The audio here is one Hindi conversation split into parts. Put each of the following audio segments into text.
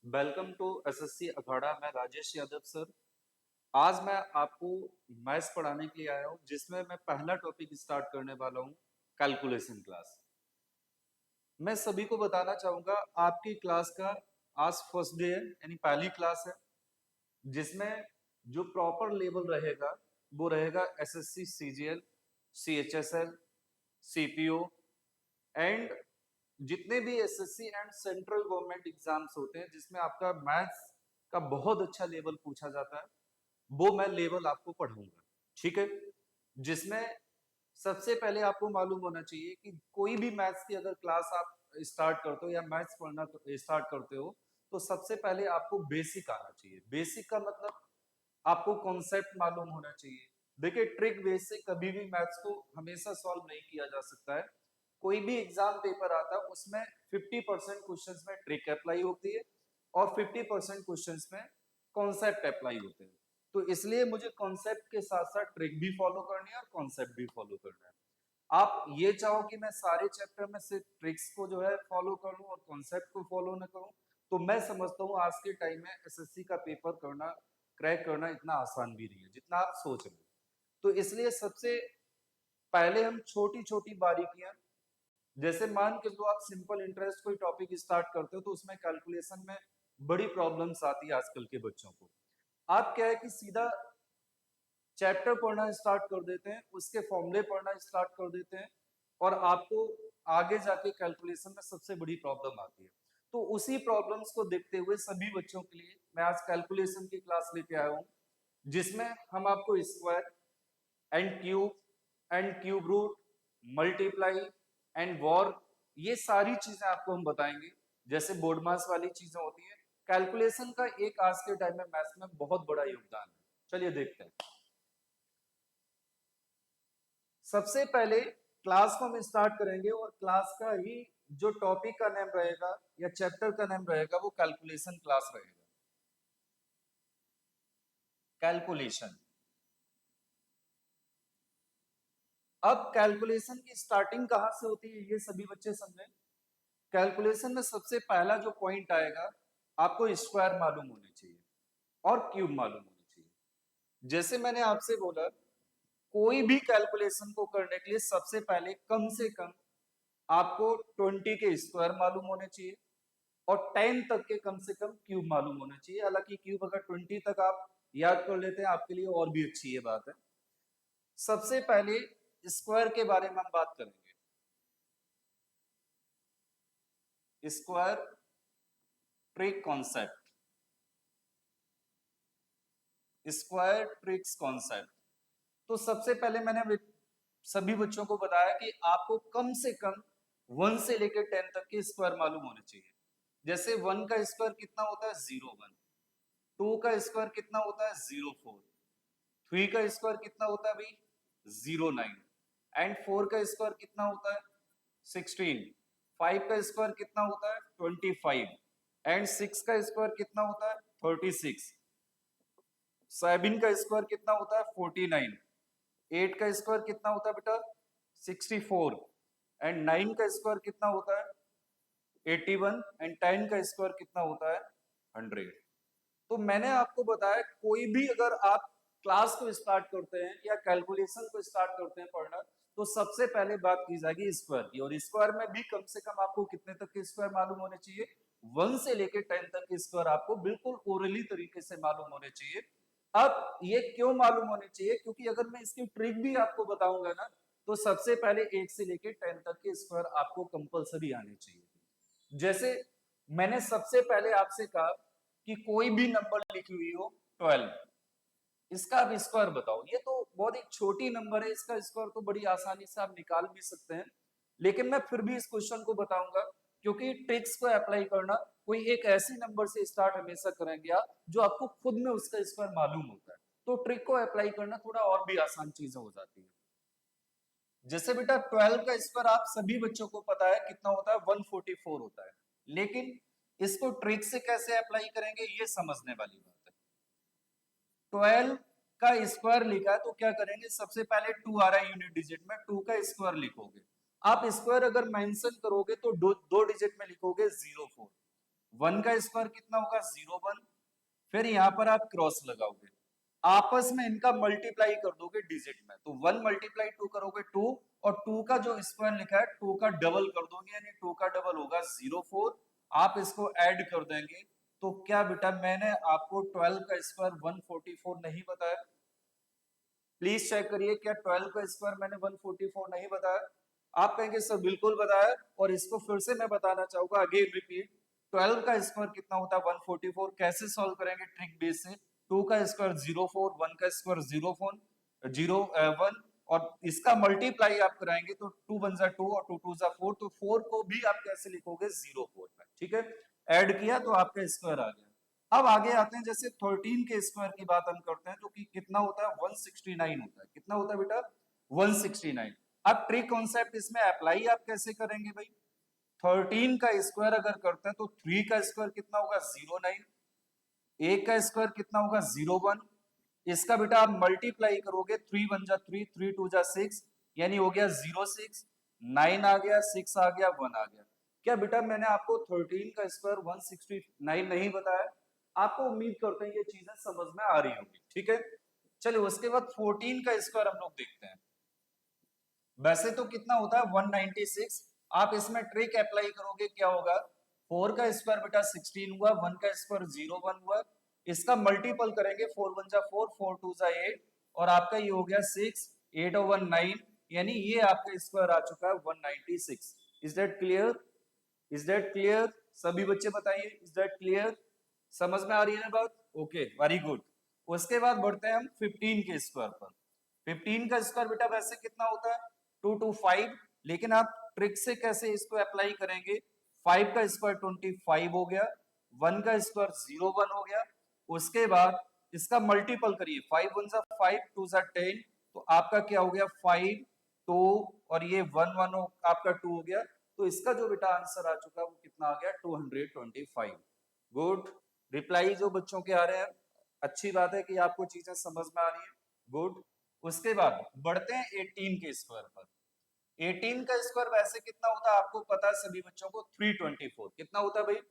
वेलकम टू एसएससी अखाड़ा। मैं राजेश यादव सर। आज मैं आपको मैथ्स पढ़ाने के लिए आया हूँ, जिसमें मैं पहला टॉपिक स्टार्ट करने वाला हूँ, कैलकुलेशन क्लास। मैं सभी को बताना चाहूंगा, आपकी क्लास का आज फर्स्ट डे है, यानी पहली क्लास है, जिसमें जो प्रॉपर लेवल रहेगा वो रहेगा SSC CGL, CHSL, CPO and जितने भी SSC and central government exams होते हैं जिसमें आपका मैथ्स का बहुत अच्छा लेवल पूछा जाता है, वो मैं लेवल आपको पढ़ाऊंगा। ठीक है। जिसमें सबसे पहले आपको मालूम होना चाहिए कि कोई भी मैथ्स की अगर क्लास आप स्टार्ट करते हो या मैथ्स पढ़ना स्टार्ट करते हो, तो सबसे पहले आपको बेसिक आना चाहिए। बेसिक का मतलब आपको कॉन्सेप्ट मालूम होना चाहिए। देखिए, ट्रिक बेस से कभी भी मैथ्स को हमेशा सॉल्व नहीं किया जा सकता है। कोई भी एग्जाम पेपर आता है उसमें 50% क्वेश्चंस में ट्रिक अप्लाई होती है और 50% क्वेश्चंस में कॉन्सेप्ट अप्लाई होते हैं। तो इसलिए मुझे कॉन्सेप्ट के साथ साथ ट्रिक भी फॉलो करनी है और कॉन्सेप्ट भी फॉलो करना है। आप ये चाहो कि मैं सारे चैप्टर में से ट्रिक्स को जो है फॉलो करूं और कॉन्सेप्ट को फॉलो न करूं, तो मैं समझता हूं आज के टाइम में एसएससी का पेपर करना, क्रैक करना इतना आसान भी नहीं है जितना आप सोच रहे हैं। तो इसलिए सबसे पहले हम छोटी छोटी बारीकियां, जैसे मान के लो आप सिंपल इंटरेस्ट कोई टॉपिक स्टार्ट करते हो तो उसमें कैलकुलेशन में बड़ी प्रॉब्लम्स आती है आजकल के बच्चों को। आप क्या है कि सीधा चैप्टर पढ़ना स्टार्ट कर देते हैं, उसके फॉर्मूले पढ़ना स्टार्ट कर देते हैं और आपको आगे जाके कैलकुलेशन में सबसे बड़ी प्रॉब्लम आती है। तो उसी प्रॉब्लम्स को देखते हुए सभी बच्चों के लिए मैं आज कैलकुलेशन की क्लास लेके आया हूं, जिसमें हम आपको square and cube root, multiply and वॉर, ये सारी चीजें आपको हम बताएंगे। जैसे बोर्ड मास वाली चीजें होती है, कैलकुलेशन का एक आज के टाइम में मैथ्स में बहुत बड़ा योगदान है। चलिए देखते हैं। सबसे पहले क्लास को हम स्टार्ट करेंगे और क्लास का ही जो टॉपिक का नेम रहेगा या चैप्टर का नेम रहेगा वो कैलकुलेशन क्लास रहेगा। कैलकुलेशन। अब कैलकुलेशन की स्टार्टिंग कहां से होती है ये सभी बच्चे समझें। कैलकुलेशन में सबसे पहला जो पॉइंट आएगा, आपको स्क्वायर मालूम होने चाहिए और क्यूब मालूम होने चाहिए। जैसे मैंने आपसे बोला, कोई भी कैलकुलेशन को करने के लिए सबसे पहले कम से कम आपको 20 के स्क्वायर मालूम होने चाहिए और 10 तक के कम से कम क्यूब मालूम होना चाहिए। हालांकि क्यूब अगर 20 तक आप याद कर लेते हैं आपके लिए और भी अच्छी ये बात है। सबसे पहले स्क्वायर के बारे में हम बात करेंगे। Square trick concept, square tricks concept. तो सबसे पहले मैंने सभी बच्चों को बताया कि आपको कम से कम 1 से लेकर 10 तक के स्क्वायर मालूम होने चाहिए। जैसे 1 का स्क्वायर कितना होता है, 0 1। 2 का स्क्वायर कितना होता है, 0 4। 3 का स्क्वायर कितना होता है भाई, 0 9। एंड 4 का स्क्वायर कितना होता है, 16। 5 का स्क्वायर कितना होता है, 25। एंड 6 का स्क्वायर कितना होता है, 36। 7 का स्क्वायर कितना होता है, 49। 8 का स्क्वायर कितना होता है बेटा, 64। एंड 9 का स्क्वायर कितना होता है, 81। एंड 10 का स्क्वायर कितना होता है, 100। तो मैंने आपको बताया, कोई भी अगर आप क्लास को स्टार्ट करते हैं या कैलकुलेशन को स्टार्ट करते हैं पढ़ना, तो सबसे पहले बात की जाएगी स्क्वायर की। और स्क्वायर में भी कम से कम आपको कितने तक के स्क्वायर मालूम होने चाहिए, 1 से लेकर 10 तक के स्क्वायर आपको बिल्कुल ओरली तरीके से मालूम होने चाहिए। अब ये क्यों मालूम होने चाहिए, क्योंकि अगर मैं इसकी ट्रिक भी आपको बताऊंगा ना, तो सबसे पहले 1 से लेकर 10 तक के स्क्वायर आपको कंपलसरी आने चाहिए। जैसे मैंने सबसे पहले आपसे कहा कि कोई भी नंबर लिखी हुई हो 12, इसका आप स्क्वायर बताओ। ये तो बहुत एक छोटी नंबर है, इसका स्क्वायर तो बड़ी आसानी से आप निकाल भी सकते हैं। लेकिन मैं फिर भी इस क्वेश्चन को बताऊंगा, क्योंकि ट्रिक्स को अप्लाई करना कोई एक ऐसी नंबर से स्टार्ट हमेशा करेंगे आप जो आपको खुद में उसका स्क्वायर मालूम होता है, तो ट्रिक को अप्लाई करना थोड़ा और भी आसान चीजें हो जाती है। जैसे बेटा 12 का स्क्वायर आप सभी बच्चों को पता है कितना होता है, 144 होता है। लेकिन इसको ट्रिक से कैसे अप्लाई करेंगे ये समझने वाली बात है। 12 का स्क्वायर लिखा है तो क्या करेंगे, सबसे पहले 2 आ रहा है यूनिट डिजिट में, 2 का स्क्वायर लिखोगे। आप स्क्वायर अगर मेंशन करोगे तो दो डिजिट में लिखोगे 04। 1 का स्क्वायर कितना होगा 0 1, फिर यहाँ पर आप क्रॉस लगाओगे, आपस में इनका मल्टीप्लाई कर दोगे डिजिट में, तो 1 मल्टीप्लाई 2 करोगे 2, और 2 का जो स्क्वायर लिखा है 2 का डबल कर दोगे, यानी 2 का डबल होगा 04, आप इसको ऐड कर देंगे। तो क्या बेटा मैंने आपको 12 का स्क्वायर 144 नहीं बताया? प्लीज चेक करिए, क्या 12 का स्क्वायर मैंने 144 नहीं बताया? आप कहेंगे सर बिल्कुल बताया, और इसको फिर से मैं बताना चाहूंगा, अगेन रिपीट। 12 का स्क्वायर कितना होता है 144, कैसे सॉल्व करेंगे ट्रिक बेस से? 2 का स्क्वायर 04, 1 का स्क्वायर 04 01, और इसका मल्टीप्लाई आप कराएंगे तो 2 1 जा 2 और 2 2 जा 4, तो 4 को भी आप कैसे लिखोगे 04 में, ठीक है? ऐड किया तो आपका स्क्वायर आ गया। अब आगे आते हैं, जैसे 13 के स्क्वायर की बात हम करते हैं, जो कि कितना होता है 169 होता है। कितना होता है बेटा 169। अब ट्रिक कॉन्सेप्ट इसमें अप्लाई आप कैसे करेंगे भाई? 13 का स्क्वायर अगर करते हैं तो 3 का स्क्वायर कितना होगा 09, एक का स्क्वायर कितना होगा 01, इसका बेटा आप मल्टीप्लाई करोगे, 3 1 जा 3, 3 2 जा 6, यानी हो गया 06, 9 आ गया, 6 आ गया, 1 आ गया। क्या बेटा मैंने आपको 13 का स्क्वायर 169 नहीं बताया? आपको उम्मीद करते हैं ये चीजें समझ में आ रही होंगी, ठीक है? चलिए उसके बाद 14 का स्क्वायर हम लोग देखते हैं। वैसे तो कितना होता है 196, आप इसमें ट्रिक अप्लाई करोगे, क्या होगा 4 का स्क्वायर बेटा 16 हुआ, 1 का स्क्वायर 01 हुआ, इसका मल्टीपल करेंगे, 4 1 जा 4, 4 2 जा 8, और आपका ये हो गया 6, 8 और 1 9, यानी ये आपका स्क्वायर आ चुका है 196। Is that clear? Is that clear? सभी बच्चे बताइए, इज दैट क्लियर? समझ में आ रही है ना बात? Okay, very good. उसके बाद बढ़ते हैं हम 15 के स्क्वायर पर। 15 का स्क्वायर बेटा वैसे कितना होता है 2 2 5, लेकिन आप ट्रिक से कैसे इसको अप्लाई करेंगे? 5 का स्क्वायर 25 हो गया, 1 का स्क्वायर 01 हो गया, उसके बाद इसका मल्टीपल करिए, 5 1 जा 5, 2 जा 10, तो आपका क्या हो गया 5 2, और ये 1 1 आपका 2 हो गया, तो इसका जो बेटा आंसर आ चुका है वो कितना आ गया 225। गुड। रिप्लाई जो बच्चों के आ रहे हैं, अच्छी बात है कि आपको चीजें समझ में आ रही है। गुड। उसके बाद बढ़ते हैं 18 के स्क्वायर पर। 18 का स्क्वायर वैसे कितना होता है आपको पता है सभी बच्चों को 324। कितना होता है भाई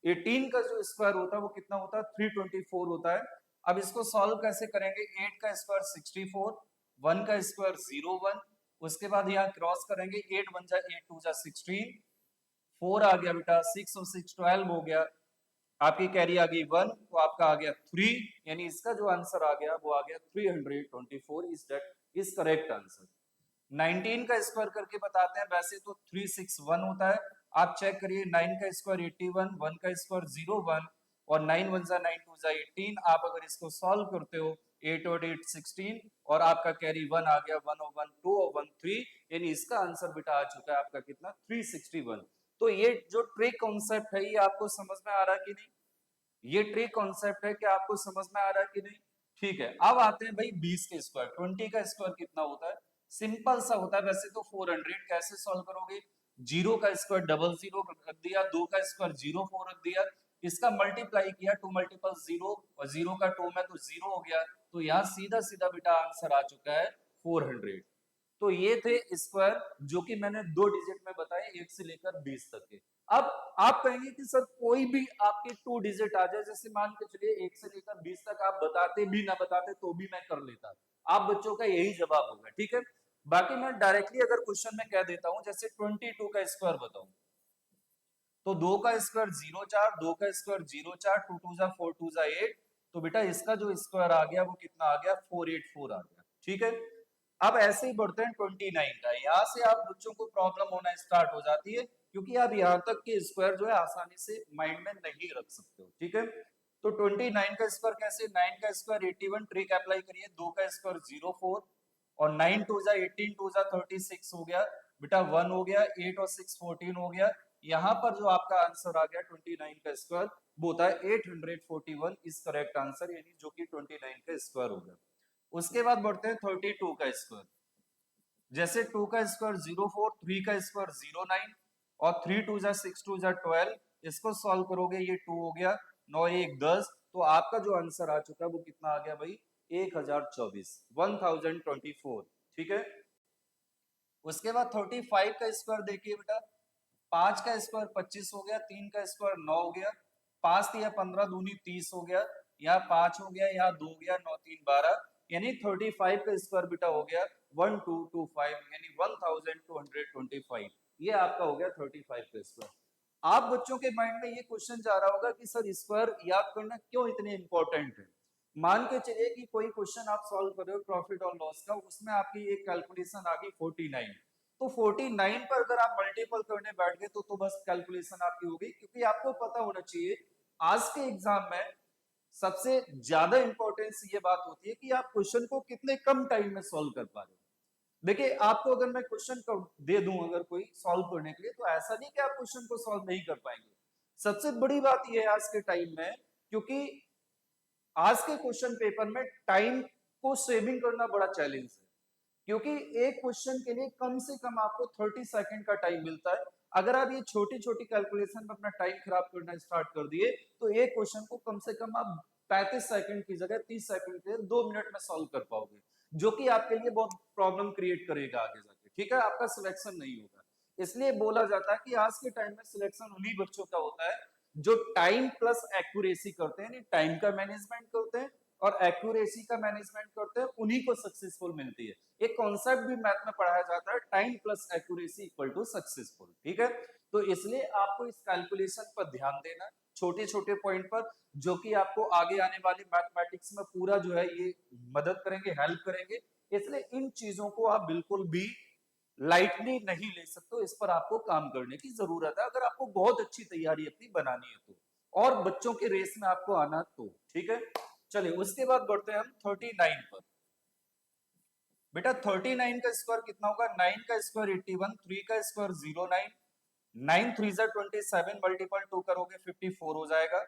18 का जो स्क्वायर होता है वो कितना होता है 324 होता है। अब इसको सॉल्व कैसे करेंगे? 8 का स्क्वायर 64, 1 का स्क्वायर 01, उसके बाद यहाँ क्रॉस करेंगे, 8 1 जा 8 2 जा 16, 4 आ गया बेटा, 6 और 6 12 हो गया, आपकी कैरी आ गई 1, तो आपका आ गया 3, यानी इसका जो आंसर आ गया वो आ गया 324। Is that is correct answer. 19 का स्क्वायर करके बताते हैं, वैसे तो 361 होता है, आप चेक करिए, 9 का स्क्वायर 81, 1 का स्क्वायर 01, और 9 1 जा 9 2 जा 18, आप अगर इसको सॉल्व करते हो 8 और 8 16, और आपका कैरी 1 आ गया, 1 और 1 2 और 1 3, यानी इसका आंसर बेटा आ चुका है आपका कितना 361। तो ये जो ट्रिक कॉन्सेप्ट है ये आपको समझ में आ रहा है कि नहीं? ये ट्रिक कॉन्सेप्ट है कि आपको समझ में आ रहा है कि नहीं? ठीक है, अब आते हैं भाई 20 के स्क्वायर। 20 का स्क्वायर कितना होता है? सिंपल सा होता है वैसे तो 400। कैसे सॉल्व करोगे? 0 का स्क्वायर 00 रख दिया, 2 का स्क्वायर 04 रख दिया, इसका मल्टीप्लाई किया, 2 मल्टीपल 0, और 0 का 2 में तो 0 हो गया, तो यहाँ सीधा सीधा बेटा आंसर आ चुका है 400। तो ये थे स्क्वायर जो कि मैंने 2 डिजिट में बताए, 1 से लेकर 20 तक के। अब आप कहेंगे कि सर कोई भी आपके 2 डिजिट आ जाए, जैसे मान के चलिए 1 से लेकर 20 तक, आप बताते भी ना बताते तो भी मैं कर लेता, आप बच्चों का यही जवाब होगा, ठीक है? बाकी मैं डायरेक्टली अगर क्वेश्चन में कह देता हूं, जैसे 22 का स्क्वायर बताऊं, तो 2 का स्क्वायर 04, 2 का स्क्वायर 04, 2 2 जा 4 2 जा 8, तो बेटा इसका जो स्क्वायर आ गया वो कितना आ गया 484 आ गया, ठीक है? अब ऐसे ही बढ़ते हैं 29 का। यहाँ से आप बच्चों को प्रॉब्लम होना स्टार्ट हो जाती है, क्योंकि आप यहाँ तक के स्क्वायर जो है आसानी से माइंड में नहीं रख सकते हो, ठीक है? तो 29 का स्क्वायर कैसे? 9 का स्क्वायर 81, ट्रिक अप्लाई करिए, 2 का स्क्वायर 04, और 9 2 जा 18, 2 जा 36 हो गया बेटा, 1 हो गया, 8 और 6 14 हो गया। यहाँ पर जो आपका आंसर आ गया 29 का स्क्वायर वो होता है 841 इज करेक्ट आंसर, यानी जो कि 29 का स्क्वायर होगा। उसके बाद बढ़ते हैं 32 का स्क्वायर। जैसे 2 का स्क्वायर 04, 3 का स्क्वायर 09, और 3 2 जा 6 2 जा 12, इसको सॉल्व करोगे ये 2 हो गया, 9 1 10, तो आपका जो आंसर आ चुका है वो कितना आ गया भाई 1024, 1024, ठीक है? उसके बाद 35 का स्क्वायर देखिए बेटा, 5 का स्क्वायर 25 हो गया, 3 का स्क्वायर 9 हो गया, 5 या 15 दूनी 30 हो गया, यहाँ 5 हो गया, यहाँ 2 हो गया, 9 3 12, यानी 35 का स्क्वायर बेटा हो गया 1225, यानी 1225। ये आपका हो गया 35 का स्क्वायर। आप बच्चों के माइंड में ये क्वेश्चन जा रहा होगा कि सर स्क्वायर याद करना क्यों इतने इंपॉर्टेंट है। मान के चलिए कि कोई क्वेश्चन आप सॉल्व कर रहे हो प्रॉफिट और लॉस का, उसमें आपकी एक कैलकुलेशन आ गई 49, तो 49 पर अगर आप मल्टीपल करने बैठ गए तो बस कैलकुलेशन आपकी होगी, क्योंकि आपको पता होना चाहिए आज के एग्जाम में सबसे ज्यादा इंपॉर्टेंस ये बात होती है कि आप क्वेश्चन को कितने कम टाइम में सॉल्व कर पा रहे हो। देखिए आपको अगर मैं क्वेश्चन दे दूं अगर कोई सॉल्व करने के लिए, तो ऐसा नहीं कि आप क्वेश्चन को सॉल्व नहीं कर पाएंगे। सबसे बड़ी बात यह है आज के टाइम में, क्योंकि आज के क्वेश्चन पेपर में टाइम को सेविंग करना बड़ा चैलेंज है, क्योंकि एक क्वेश्चन के लिए कम से कम आपको 30 सेकंड का टाइम मिलता है। अगर आप ये छोटी छोटी कैलकुलेशन में अपना टाइम खराब करना स्टार्ट कर दिए तो एक क्वेश्चन को कम से कम आप 35 सेकंड की जगह 30 सेकंड के 2 मिनट में सॉल्व कर पाओगे, जो कि आपके लिए बहुत प्रॉब्लम क्रिएट करेगा आगे जाके, ठीक है, आपका सिलेक्शन नहीं होगा। इसलिए बोला जाता है कि आज के टाइम में सिलेक्शन उन्हीं बच्चों का होता है जो टाइम प्लस एक्यूरेसी करते हैं, टाइम का मैनेजमेंट करते हैं और एक्यूरेसी का मैनेजमेंट करते हैं, उन्हीं को सक्सेसफुल मिलती है। एक कॉन्सेप्ट भी मैथ में पढ़ाया जाता है, time plus accuracy equal to successful, ठीक है। तो इसलिए आपको इस कैलकुलेशन पर ध्यान देना, छोटे छोटे पॉइंट पर, जो कि आपको आगे आने वाली मैथमेटिक्स में पूरा जो है ये मदद करेंगे, हेल्प करेंगे। इसलिए इन चीजों को आप बिल्कुल भी लाइटली नहीं ले सकते, इस पर आपको काम करने की जरूरत है अगर आपको बहुत अच्छी तैयारी अपनी बनानी है तो, और बच्चों के रेस में आपको आना तो, ठीक है। चलिए उसके बाद बढ़ते हैं हम 39 पर। बेटा 39 का स्क्वायर कितना होगा? 9 का स्क्वायर 81, 3 का स्क्वायर 09, 9 3 जा 27, मल्टीपल 2 करोगे 54 हो जाएगा।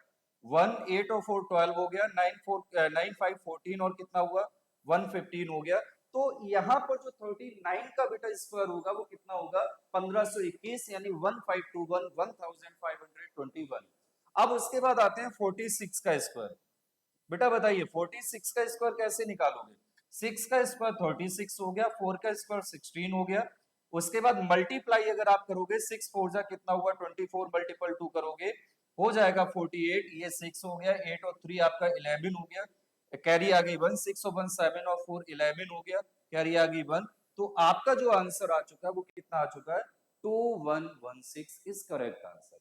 1 8 और 4 12 हो गया, 9 5 14 और कितना हुआ 115 हो गया। तो यहाँ पर जो 39 का बेटा स्क्वायर होगा वो कितना होगा 1521, यानी 1521, 1521। अब उसके बाद आते हैं 46 का स्क्वायर। बेटा बताइए 46 का स्क्वायर कैसे निकालोगे? 6 का स्क्वायर 36 हो गया, 4 का स्क्वायर 16 हो गया। उसके बाद मल्टीप्लाई अगर आप करोगे 6 4 जा कितना हुआ 24, मल्टीपल 2 करोगे हो जाएगा 48, ये 6 हो गया, 8 और 3 आपका 11 हो गया, कैरी आ गई 1, 6 और 1 7 और 4 11 हो गया, कैरी आ गई 1। तो आपका जो आंसर आ चुका है वो कितना आ चुका है 2116 इज करेक्ट आंसर।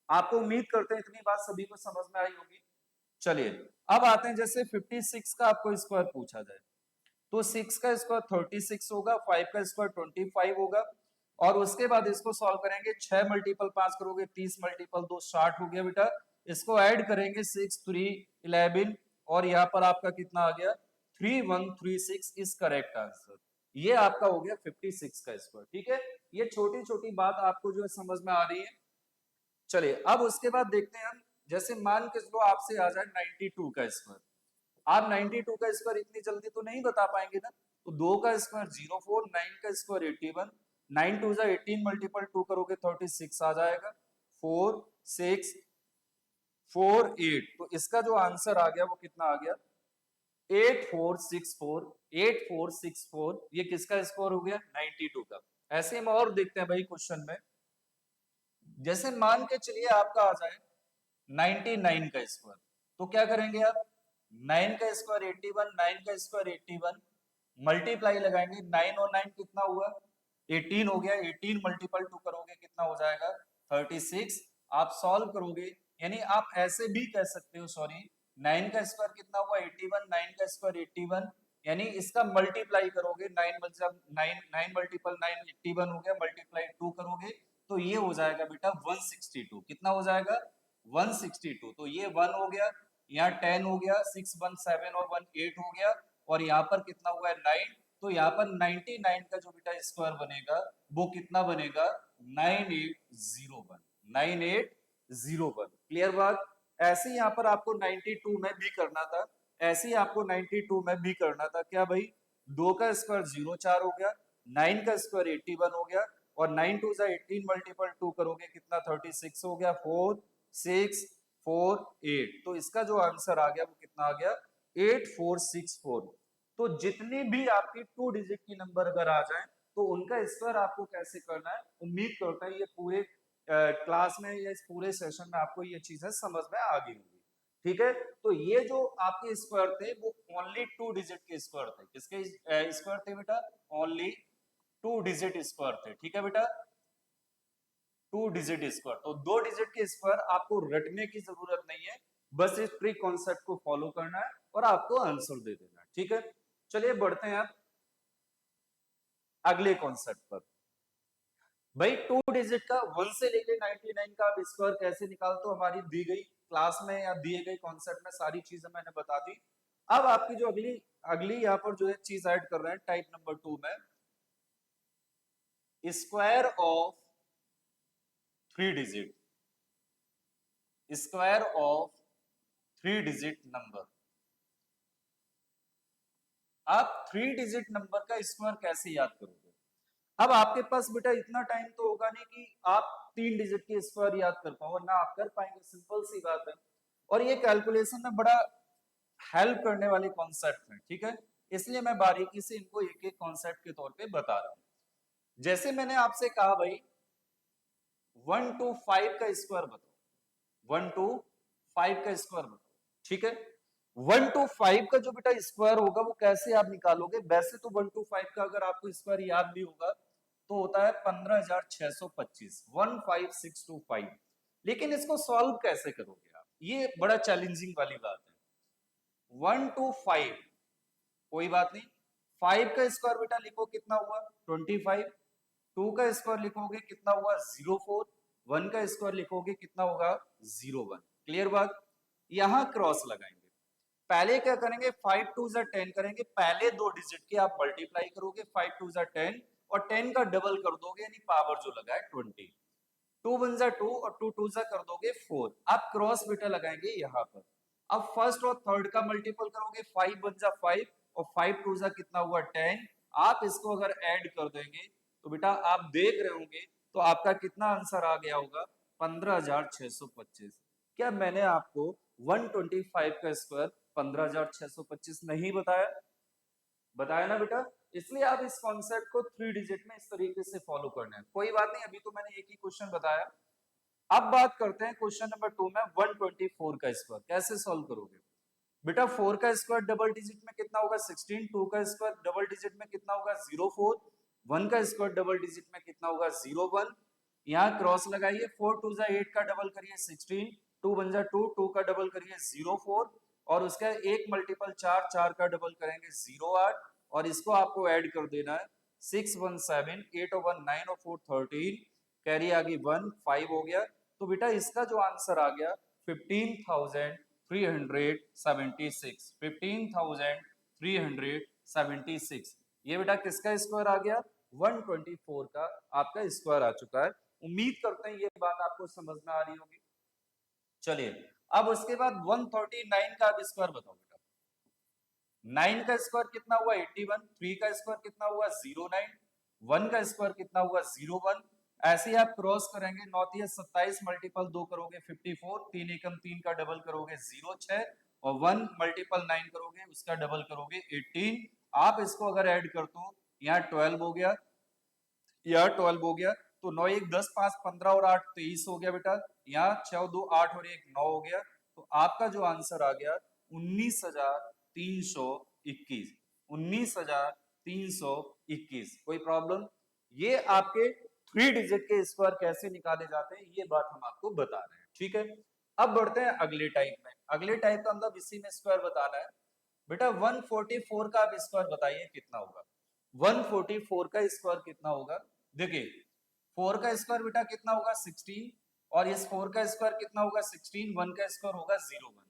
आपको उम्मीद करते हैं इतनी बात सभी को समझ में आई होगी। चलिए अब आते हैं, जैसे 56 का आपको स्क्वायर पूछा जाए तो 6 का स्क्वायर 36 होगा, 5 का स्क्वायर 25 होगा, और उसके बाद इसको सॉल्व करेंगे 6 मल्टीपल 5 करोगे 30 मल्टीपल 2 60 हो गया बेटा। इसको ऐड करेंगे 6 3 11 और यहाँ पर आपका कितना आ गया 3136 इज करेक्ट आंसर। ये आपका हो गया 56 का स्क्वायर, ठीक है। ये छोटी छोटी बात आपको जो है समझ में आ रही है। चलिए अब उसके बाद देखते हैं हम, जैसे मान के चलो आपसे आ जाए 92 का स्क्वायर। आप 92 का स्क्वायर इतनी जल्दी तो नहीं बता पाएंगे ना, तो 2 का स्क्वायर 04, 9 का स्क्वायर 81, 9 2 जा 18 मल्टीपल 2 करोगे 36 आ जाएगा, 4 6 4 8। तो इसका जो आंसर आ गया वो कितना आ गया 8464, 8464। ये किसका स्कोर हो गया 92 का। ऐसे हम और देखते हैं भाई क्वेश्चन में, जैसे मान के चलिए आपका आ जाए 99 का स्क्वायर, तो क्या करेंगे आप 9 का स्क्वायर 81, 9 का स्क्वायर 81, मल्टीप्लाई लगाएंगे 9 और 9 कितना हुआ 18 हो गया, 18 मल्टीपल 2 करोगे कितना हो जाएगा 36। आप सॉल्व करोगे, यानी आप ऐसे भी कह सकते हो, सॉरी 9 का स्क्वायर कितना हुआ 81, 9 का स्क्वायर 81, यानी इसका मल्टीप्लाई करोगे 9 जब 9 9 मल्टीपल 9 81 हो गया, मल्टीप्लाई 2 करोगे तो ये हो जाएगा बेटा 162। कितना हो जाएगा 162। तो ये 1 हो गया, यहाँ 10 हो गया, 6 1 7 और 1 8 हो गया, और यहाँ पर कितना हुआ है 9। तो यहाँ पर 99 का जो बेटा स्क्वायर बनेगा वो कितना बनेगा 9801, 9801। क्लियर बात। ऐसे ही यहाँ पर आपको 92 में भी करना था, ऐसे ही आपको 92 में भी करना था। क्या भाई 2 का स्क्वायर 04 हो गया, 9 का स्क्वायर 81 हो गया, और 9 2 जा 18 मल्टीपल 2 करोगे कितना 36 हो गया, 4 6 4 8। तो इसका जो आंसर आ गया वो कितना आ गया 8464। तो जितनी भी आपकी 2 डिजिट की नंबर अगर आ जाए तो उनका स्क्वायर आपको कैसे करना है, उम्मीद करता है ये पूरे क्लास में या इस पूरे सेशन में आपको ये चीजें समझ में आ गई होंगी। ठीक है, तो ये जो आपके स्क्वायर थे वो ओनली 2 डिजिट के स्क्वायर थे। किसके स्क्वायर थे बेटा? ओनली 2 डिजिट स्क्वायर थे। ठीक है बेटा, 2 डिजिट स्क्वायर। तो 2 डिजिट के स्क्वायर आपको रटने की जरूरत नहीं है, बस इस ट्रिक कॉन्सेप्ट को फॉलो करना है और आपको आंसर दे देना है। ठीक है, चलिए बढ़ते हैं अब अगले कॉन्सेप्ट पर। भाई 2 डिजिट का 1 से लेके 99 का आप स्क्वायर कैसे निकालते हो, हमारी दी गई क्लास में या दिए गए कॉन्सेप्ट में सारी चीजें मैंने बता दी। अब आपकी जो अगली अगली यहाँ पर जो है चीज ऐड कर रहे हैं टाइप नंबर 2 में, square of 3 digit, square of 3 digit number. आप 3 डिजिट नंबर का स्क्वायर कैसे याद करोगे? अब आपके पास बेटा इतना टाइम तो होगा नहीं कि आप 3 डिजिट के स्क्वायर याद कर पाओ, ना आप कर पाएंगे, सिंपल सी बात है। और ये कैलकुलेशन में बड़ा हेल्प करने वाले कॉन्सेप्ट है। ठीक है, इसलिए मैं बारीकी से इनको एक एक कॉन्सेप्ट के तौर पे बता रहा हूं। जैसे मैंने आपसे कहा भाई 1 to 5 का स्क्वायर बताओ, 1 to 5 का स्क्वायर बताओ। ठीक है, 1 to 5 का जो बेटा स्क्वायर होगा वो कैसे आप निकालोगे? वैसे तो 1 to 5 का अगर आपको स्क्वायर याद भी होगा तो होता है 15,625, 15625। लेकिन इसको सॉल्व कैसे करोगे आप, ये बड़ा चैलेंजिंग वाली बात है। 1 to 5 कोई बात नहीं, 5 का स्क्वायर बेटा लिखो कितना हुआ 25, 2 का स्क्वायर लिखोगे कितना हुआ 04, 1 का स्क्वायर लिखोगे कितना होगा 01। क्लियर बात? यहां क्रॉस लगाएंगे। पहले क्या करेंगे, 5 2 जा 10 करेंगे, पहले दो डिजिट के आप मल्टीप्लाई करोगे, 5 2 जा 10 और 10 का डबल कर दोगे, यानी पावर जो लगा है 20। 2 1 जा 2 और 2 2 जा कर दोगे 4। आप क्रॉस बेटा लगाएंगे यहाँ पर। अब फर्स्ट और थर्ड का मल्टीपल करोगे, 5 1 जा 5 और 5 2 जा कितना हुआ 10। आप इसको अगर ऐड कर देंगे तो बेटा आप देख रहे होंगे तो आपका कितना आंसर आ गया होगा 15,625। क्या मैंने आपको 125 का स्क्वायर 15,625 नहीं बताया? बताया ना बेटा? इसलिए आप इस कॉन्सेप्ट को 3 डिजिट में इस तरीके से फॉलो करना है। कोई बात नहीं, अभी तो मैंने एक ही क्वेश्चन बताया। अब बात करते हैं क्वेश्चन नंबर 2 में 124 का स्क्वायर कैसे सॉल्व करोगे? बेटा 4 का स्क्वायर डबल डिजिट में कितना होगा 16, 2 का स्क्वायर डबल डिजिट में कितना होगा 04, 1 का स्क्वायर डबल डिजिट में कितना होगा 01। यहाँ क्रॉस लगाइए, 4 2 जा 8 का डबल करिए 16, 2 1 जा 2, 2 का डबल करिए 04 और उसका एक मल्टीपल 4, 4 का डबल करेंगे 08 और इसको आपको ऐड कर देना है 6 1 7, 8 और 1 9 और 4 13, कैरी आ गई 1 5 हो गया। तो बेटा इसका जो आंसर आ गया 15,376, 15,376। ये बेटा किसका स्क्वायर आ गया? 124 का आपका स्क्वायर आ चुका है। उम्मीद करते हैं ये बात आपको समझ में आ रही होगी। चलिए अब उसके बाद 139 का आप स्क्वायर बताओ बेटा। 9 का स्क्वायर कितना हुआ 81, 3 का स्क्वायर कितना हुआ 09, 1 का स्क्वायर कितना हुआ 01। ऐसे ही आप क्रॉस करेंगे, 9 3 27 मल्टीपल 2 करोगे 54, 3 एकम 3 का डबल करोगे 06 और 1 मल्टीपल 9 करोगे उसका डबल करोगे 18। आप इसको अगर ऐड कर दो, यहाँ 12 हो गया, यहाँ 12 हो गया, तो 9 1 10 5 15 और 8 23 हो गया बेटा। यहाँ 6 2 8 और 1 9 हो गया। तो आपका जो आंसर आ गया 19,321, 19,321। कोई प्रॉब्लम? ये आपके 3 डिजिट के स्क्वायर कैसे निकाले जाते हैं ये बात हम आपको बता रहे हैं। ठीक है, अब बढ़ते हैं अगले टाइप में। अगले टाइप का मतलब इसी में स्क्वायर बताना है। बेटा 144 का आप स्क्वायर बताइए कितना होगा? 144 का स्क्वायर कितना होगा? देखिए 4 का स्क्वायर बेटा कितना होगा 16 और इस 4 का स्क्वायर कितना होगा 16, 1 का स्क्वायर होगा 01।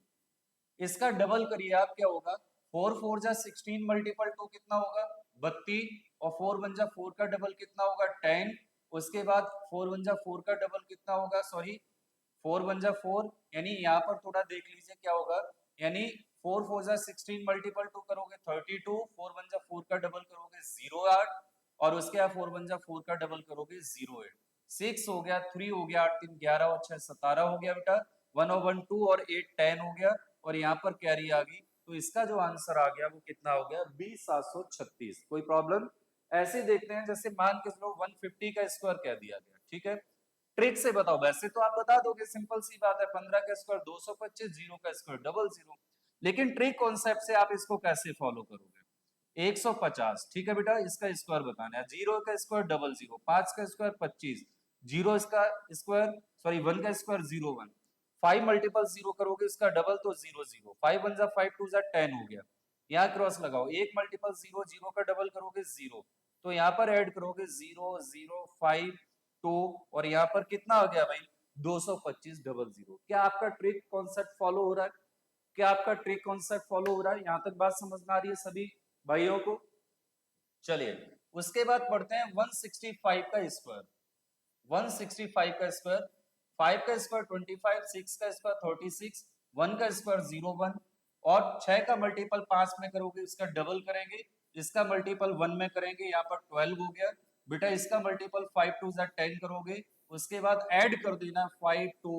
इसका डबल करिए आप, क्या होगा 4 4 जा 16 मल्टीपल 2 कितना होगा 32 और 4 1 जा 4 का डबल कितना होगा 10। उसके बाद 4 1 जा 4 का डबल कितना होगा, सॉरी 4 1 जा 4, यानी यहाँ पर थोड़ा देख लीजिए क्या होगा, यानी 4 4 जा 16 मल्टीपल 2 करोगे 32, 4 1 जा 4 का डबल करोगे 08 और उसके बाद 4 1 जा 4 का डबल करोगे 08। 6 हो गया, 3 हो गया, 8 3 11 और 6 17 हो गया बेटा। 1 और 1 2 और 8 10 हो गया और यहाँ पर कैरी आ गई। तो इसका जो आंसर आ गया वो कितना हो गया 20,736। कोई प्रॉब्लम? ऐसे देखते हैं, जैसे मान के चलो 150 का स्क्वायर कह दिया गया, ठीक है, ट्रिक से बताओ, वैसे तो आप बता दोगे, सिंपल सी बात है, 15 का स्क्वायर 225, 0 का स्क्वायर 00, लेकिन ट्रिक कॉन्सेप्ट से आप इसको कैसे फॉलो करोगे? 150, ठीक है बेटा, इसका स्क्वायर बताना है, 0 का स्क्वायर 00, 5 का स्क्वायर 25, 0 इसका स्क्वायर, सॉरी 1 का स्क्वायर 01, 5 मल्टीपल 0 करोगे इसका डबल तो 00, 5 1 जा 5 2 जा 10 हो गया, यहाँ क्रॉस लगाओ, 1 मल्टीपल 0, 0 का डबल करोगे 0, तो यहाँ पर ऐड करोगे 0 0 5 2, और यहाँ पर कितना आ गया भाई 225 00। क्या आपका ट्रिक कॉन्सेप्ट फॉलो हो रहा है? क्या आपका ट्रिक कॉन्सेप्ट फॉलो हो रहा है? यहाँ तक बात समझ में आ रही है सभी भाइयों को? चलिए उसके बाद पढ़ते हैं 165 का स्क्वायर। 165 का स्क्वायर, 5 का स्क्वायर 25, 6 का स्क्वायर 36, 1 का स्क्वायर 01, और 6 का मल्टीपल 5 में करोगे इसका डबल करेंगे, इसका मल्टीपल 1 में करेंगे, यहाँ पर 12 हो गया बेटा, इसका मल्टीपल 5 2 10 करोगे, उसके बाद ऐड कर देना 5 2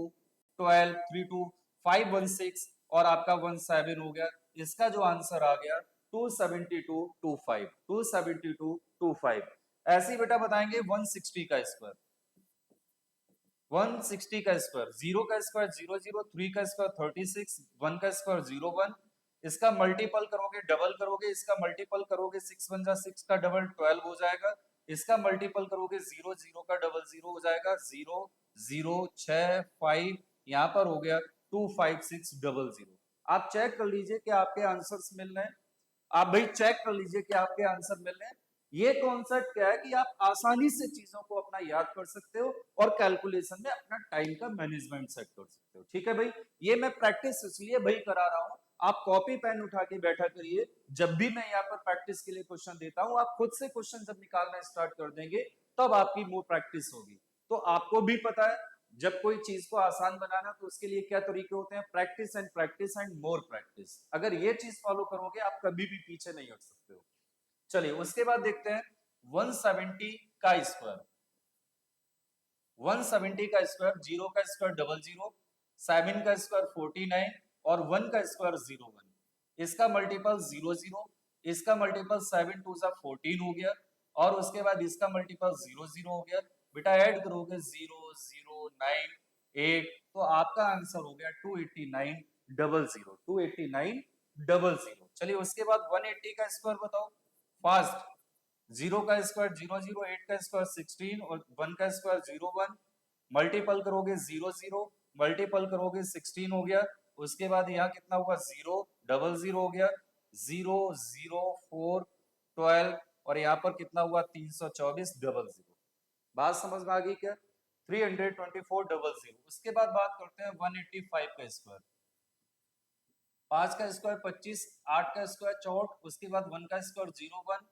12 3 2 5 1 6, और आपका 1 7 हो गया, इसका जो आंसर आ गया 272 25, 272 25। ऐसे ही बेटा बताएंगे 160 का स्क्वायर, 160 का स्क्वायर, 0 का स्क्वायर 00, 3 का स्क्वायर 36, 1 का स्क्वायर 01, इसका मल्टीपल करोगे डबल करोगे, इसका मल्टीपल करोगे 6 1 जा 6 का डबल 12 हो जाएगा, इसका मल्टीपल करोगे 0 0 का डबल 0 हो जाएगा, 0 0 6 5, यहाँ पर हो गया 256 00। आप चेक कर लीजिए कि आपके आंसर्स मिल रहे हैं, आप भाई चेक कर लीजिए कि आपके आंसर मिल रहे हैं। ये कॉन्सेप्ट क्या है कि आप आसानी से चीजों को अपना याद कर सकते हो और कैलकुलेशन में अपना टाइम का मैनेजमेंट सेट कर सकते हो, ठीक है भाई। ये मैं प्रैक्टिस इसलिए भाई करा रहा हूं, आप कॉपी पेन उठा के बैठा करिए, जब भी मैं यहाँ पर प्रैक्टिस के लिए क्वेश्चन देता हूँ, आप खुद से क्वेश्चन जब निकालना स्टार्ट कर देंगे तब आपकी वो प्रैक्टिस होगी। तो आपको भी पता है जब कोई चीज को आसान बनाना तो उसके लिए क्या तरीके होते हैं, प्रैक्टिस एंड मोर प्रैक्टिस। अगर ये चीज फॉलो करोगे आप कभी भी पीछे नहीं हट सकते हो। चलिए उसके बाद देखते हैं 170 का स्क्वायर, 170 का स्क्वायर, 0 का स्क्वायर 00, 7 का स्क्वायर 49, और 1 का स्क्वायर 01, इसका मल्टीपल 00, इसका मल्टीपल 7 2 जा 14 हो गया, और उसके बाद इसका मल्टीपल 00 हो गया बेटा, ऐड करोगे 0 0 9 8, तो आपका आंसर हो गया 289 00, 289 00। चलिए उसके बाद 180 का स्क्वायर बताओ फास्ट, 0 का स्क्वायर 00, 8 का स्क्वायर 16, और 1 का स्क्वायर 01, मल्टीपल करोगे 0 0, मल्टीपल करोगे 16 हो गया, उसके बाद यहाँ कितना हुआ 0 00 हो गया, 0 0 4 12, और यहाँ पर कितना हुआ 324 00। बात समझ में आ गई क्या? 324 00। उसके बाद बात करते हैं 185 का स्क्वायर, 5 का स्क्वायर 25, 8 का स्क्वायर 64, उसके बाद 1 का स्क्वायर 01,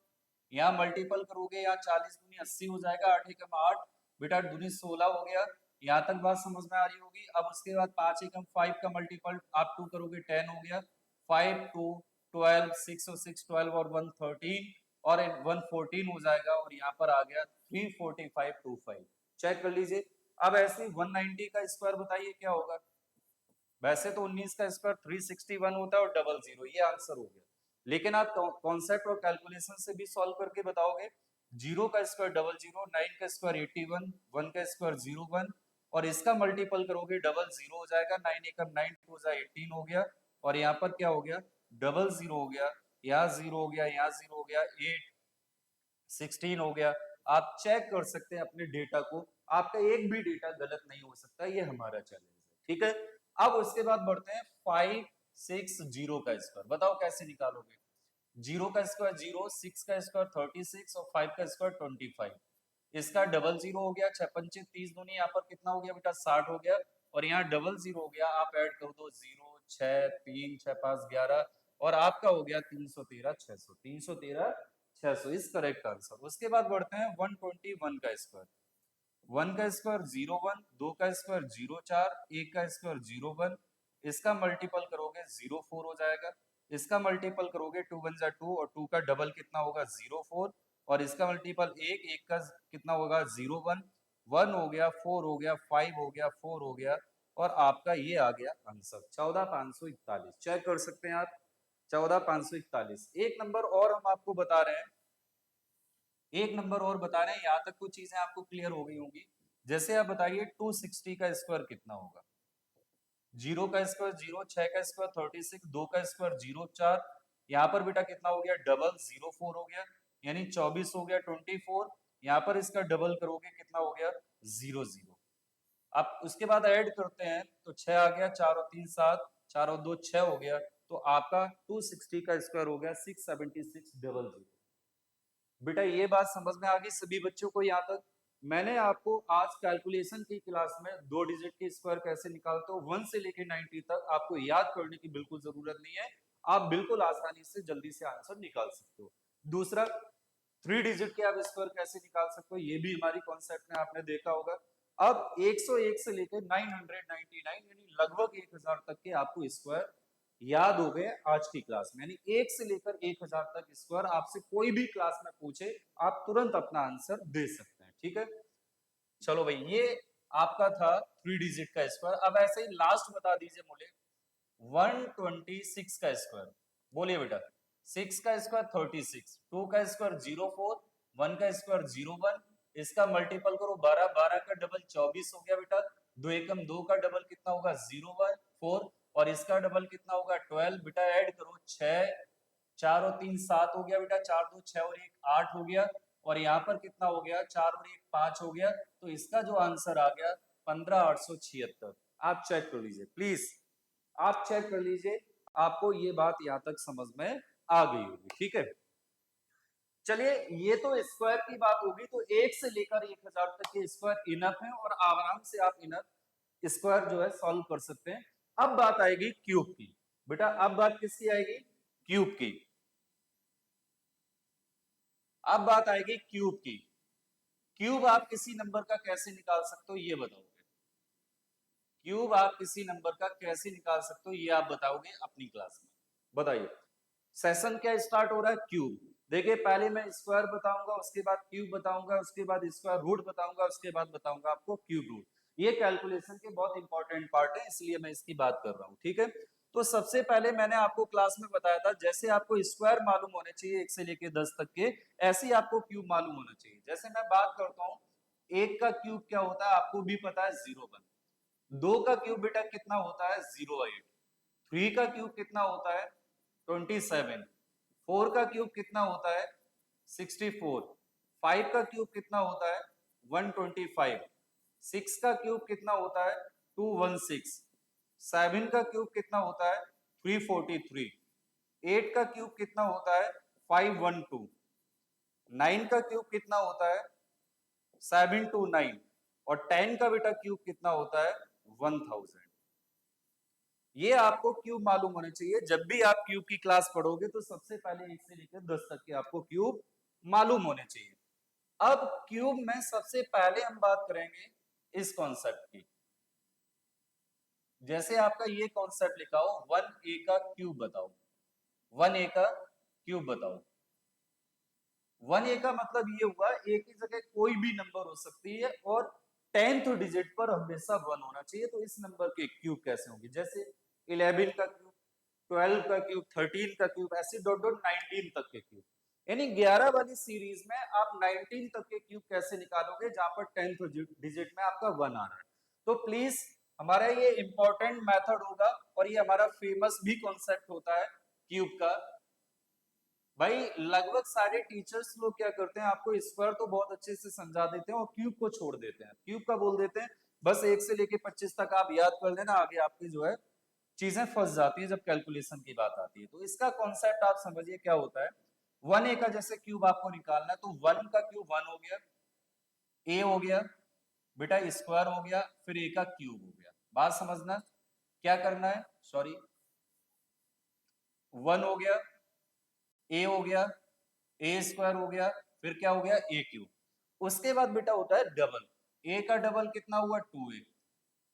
यहाँ मल्टीपल करोगे, यहाँ 40 दूनी 80 हो जाएगा, 8 एकम 8 बेटा, दूनी 16 हो गया, यहाँ तक बात समझ में आ रही होगी। अब उसके बाद 5 एकम 5 का मल्टीपल आप 2 करोगे 10 हो गया, 5 2 12, 6 और 6 12, और 1 13, और 1 14 हो जाएगा, और यहाँ पर आ गया 345 25। चेक कर लीजिए। अब ऐसे 190 का स्क्वायर बताइए क्या होगा? वैसे तो 19 का स्क्वायर 361 होता है और 00, ये आंसर हो गया, लेकिन आप कॉन्सेप्ट और कैलकुलेशन से भी सॉल्व करके बताओगे। 0 का स्क्वायर 00, 9 का स्क्वायर 81, 1 का स्क्वायर 01, और इसका मल्टीपल करोगे 00 हो जाएगा, 9 एकम 9 2 जा 18 हो गया, और यहाँ पर क्या हो गया 00 हो गया, यहाँ 0 हो गया, यहाँ 0 हो गया, 8 16 हो गया। आप चेक कर सकते हैं अपने डेटा को, आपका एक भी डेटा गलत नहीं हो सकता, ये हमारा चैलेंज है, ठीक है। अब उसके बाद बढ़ते हैं 560 का स्क्वायर, बताओ कैसे निकालोगे? 0 का स्क्वायर 0, 6 का स्क्वायर 36, और 5 का स्क्वायर 25, इसका 00 हो गया, 6 पंचे 30 दूनी, यहाँ पर कितना हो गया बेटा 60 हो गया, और यहाँ 00 हो गया, आप ऐड कर दो 0 6 3 6 5 11, और आपका हो गया 313 600, 313 600 इस करेक्ट आंसर। उसके बाद बढ़ते हैं 121 का स्क्वायर, 1 का स्क्वायर 01, 2 का स्क्वायर 04, 1 का स्क्वायर 01, इसका मल्टीपल करोगे 04 हो जाएगा, इसका मल्टीपल करोगे 2 1 जा 2, और 2 का डबल कितना होगा 04, और इसका मल्टीपल 1 1 का कितना होगा 01, 1 हो गया, 4 हो गया, 5 हो गया, 4 हो गया, और आपका ये आ गया आंसर 14541। चेक कर सकते हैं आप 14541। एक नंबर और हम आपको बता रहे हैं, एक नंबर और बता रहे हैं, यहाँ तक कुछ चीजें आपको क्लियर हो गई होंगी। जैसे आप बताइए 260 का स्क्वायर कितना होगा? 0 का स्क्वायर 0, 6 का स्क्वायर 36, 2 का स्क्वायर 0, 4। यहाँ पर बेटा कितना हो गया? डबल 0, 4 हो गया, यानी 24 हो गया 24। यहाँ पर इसका डबल करोगे कितना हो गया? 0, 0। आप उसके बाद ऐड करते हैं तो 6 आ गया, 4 और 3 7, 4 और 2 6 हो गया, तो आपका 260 का स्क्वायर हो गया 67600। बेटा ये बात समझ में आ गई सभी बच्चों को यहाँ तक? मैंने आपको आज कैलकुलेशन की क्लास में 2 डिजिट के स्क्वायर कैसे निकालते हो 1 से लेकर 90 तक आपको याद करने की बिल्कुल जरूरत नहीं है। आप बिल्कुल आसानी से जल्दी से आंसर निकाल सकते हो। दूसरा, 3 डिजिट के आप स्क्वायर कैसे निकाल सकते हो, ये भी हमारी कॉन्सेप्ट में आपने देखा होगा। अब 101 से लेकर 999 यानी लगभग 1000 तक के आपको स्क्वायर याद हो गए आज की क्लास में, यानी 1 से लेकर 1000 तक स्क्वायर आपसे कोई भी क्लास में पूछे आप तुरंत अपना आंसर दे सकते हैं। ठीक है, चलो भाई, ये आपका था 3 डिजिट का स्क्वायर। अब ऐसे ही लास्ट बता दीजिए मुझे 126 का स्क्वायर। बोलिए बेटा। 6 का स्क्वायर 36, 2 का स्क्वायर 04, 1 का स्क्वायर 01, इसका मल्टीपल करो 12, 12 का डबल 24 हो गया बेटा, 2 एकम 2 का डबल कितना होगा? 01, 4, और इसका डबल कितना होगा? 12। बेटा ऐड करो 6, 4 और 3 7 हो गया बेटा, 4 2 6 और 1 8 हो गया, और यहाँ पर कितना हो गया? 4 और 1 5 हो गया, तो इसका जो आंसर आ गया 15876। आप चेक कर लीजिए प्लीज, आप चेक कर लीजिए, आपको ये बात यहाँ तक समझ में आ गई होगी। ठीक है, चलिए, ये तो स्क्वायर की बात होगी, तो 1 से लेकर 1000 तक के स्क्वायर इनफ है और आराम से आप इनफ स्क्वायर जो है सॉल्व कर सकते हैं। अब बात आएगी क्यूब की। बेटा अब बात किसकी आएगी? क्यूब की। अब बात आएगी क्यूब की। क्यूब आप किसी नंबर का कैसे निकाल सकते हो ये बताओगे? क्यूब आप किसी नंबर का कैसे निकाल सकते हो ये आप बताओगे अपनी क्लास में। बताइए, सेशन क्या स्टार्ट हो रहा है? क्यूब। देखिए, पहले मैं स्क्वायर बताऊंगा, उसके बाद क्यूब बताऊंगा, उसके बाद स्क्वायर रूट बताऊंगा, उसके बाद बताऊंगा आपको क्यूब रूट। ये कैलकुलेशन के बहुत इंपॉर्टेंट पार्ट है, इसलिए मैं इसकी बात कर रहा हूँ। ठीक है, तो सबसे पहले मैंने आपको क्लास में बताया था, जैसे आपको स्क्वायर मालूम होने चाहिए 1 से लेके 10 तक के, ऐसे ही आपको क्यूब मालूम होना चाहिए। जैसे मैं बात करता हूँ, 1 का क्यूब क्या होता है आपको भी पता है? 01। 2 का क्यूब बेटा कितना होता है? 08। 3 का क्यूब कितना होता है? 27। 4 का क्यूब कितना होता है? 64। 5 का क्यूब कितना होता है? 125। 6 का क्यूब कितना होता है? 216। 7 का क्यूब कितना होता है? 343। 8 का क्यूब कितना होता है? 512। 9 का क्यूब कितना होता है? 729। और 10 का बेटा क्यूब कितना होता है? 1000। ये आपको क्यूब मालूम होने चाहिए। जब भी आप क्यूब की क्लास पढ़ोगे तो सबसे पहले 1 से लेकर 10 तक के आपको क्यूब मालूम होने चाहिए। अब क्यूब में सबसे पहले हम बात करेंगे इस कॉन्सेप्ट की। जैसे आपका ये कॉन्सेप्ट लिखा हो 1a का क्यूब बताओ। 1a का क्यूब बताओ। 1a का मतलब ये हुआ a की जगह कोई भी नंबर हो सकती है और 10th डिजिट पर हमेशा 1 होना चाहिए। तो इस नंबर के क्यूब कैसे होंगे? जैसे 11 का क्यूब, 12 का क्यूब, 13 का क्यूब, ऐसे डॉट डॉट 19 तक के क्यूब। यानी 11 वाली सीरीज में आप 19 तक के क्यूब कैसे निकालोगे जहां पर 10th डिजिट में आपका 1 आ रहा है? तो प्लीज, हमारा ये इंपॉर्टेंट मेथड होगा और ये हमारा फेमस भी कॉन्सेप्ट होता है क्यूब का। भाई लगभग सारे टीचर्स लोग क्या करते हैं, आपको स्क्वायर तो बहुत अच्छे से समझा देते हैं और क्यूब को छोड़ देते हैं। क्यूब का बोल देते हैं बस 1 से लेके 25 तक आप याद कर लेना, आगे आपकी जो है चीजें फंस जाती है जब कैलकुलेशन की बात आती है। तो इसका कॉन्सेप्ट आप समझिए क्या होता है। 1a का जैसे क्यूब आपको निकालना है तो 1 का क्यूब 1 हो गया, a हो गया बेटा, स्क्वायर हो गया, फिर a का क्यूब हो गया। बात समझना, क्या करना है? सॉरी, 1 हो गया, a हो गया, ए स्क्वायर हो गया, फिर क्या हो गया? ए क्यूब। उसके बाद बेटा होता है डबल। ए का डबल कितना हुआ? 2a।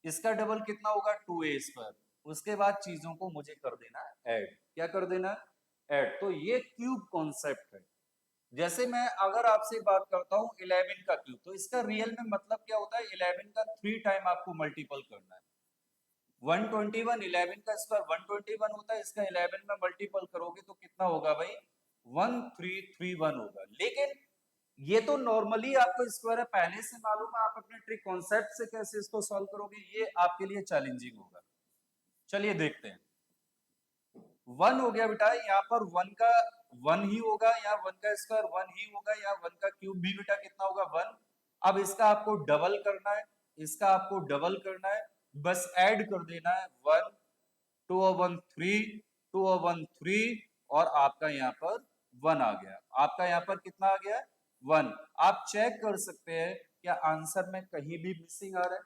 इसका डबल कितना होगा? 2a square. उसके बाद चीजों को मुझे कर देना ऐड। क्या कर देना? ऐड। तो ये क्यूब कॉन्सेप्ट है। जैसे मैं अगर आपसे बात करता हूं 11 का क्यूब, तो इसका रियल में मतलब क्या होता है? 11 का 3 टाइम आपको मल्टीपल करना है। 121, 11 का स्क्वायर 121 होता है, इसका 11 में मल्टीपल करोगे तो कितना होगा भाई? 1331 होगा। लेकिन ये तो नॉर्मली आपको स्क्वायर है पहले से मालूम है, आप अपने ट्रिक कॉन्सेप्ट से कैसे इसको सॉल्व करोगे ये आपके लिए चैलेंजिंग होगा। चलिए देखते हैं। वन हो गया बेटा, यहाँ पर वन का वन ही होगा, या वन का स्क्वायर वन ही होगा, या वन का क्यूब भी बेटा कितना होगा वन। अब इसका आपको डबल करना है, इसका आपको डबल करना है, बस ऐड कर देना है वन, टू और वन थ्री, टू और वन थ्री, और आपका यहाँ पर वन आ गया। आपका यहाँ पर कितना आ गया वन। आप चेक कर सकते हैं क्या आंसर में कहीं भी मिसिंग आ रहा है,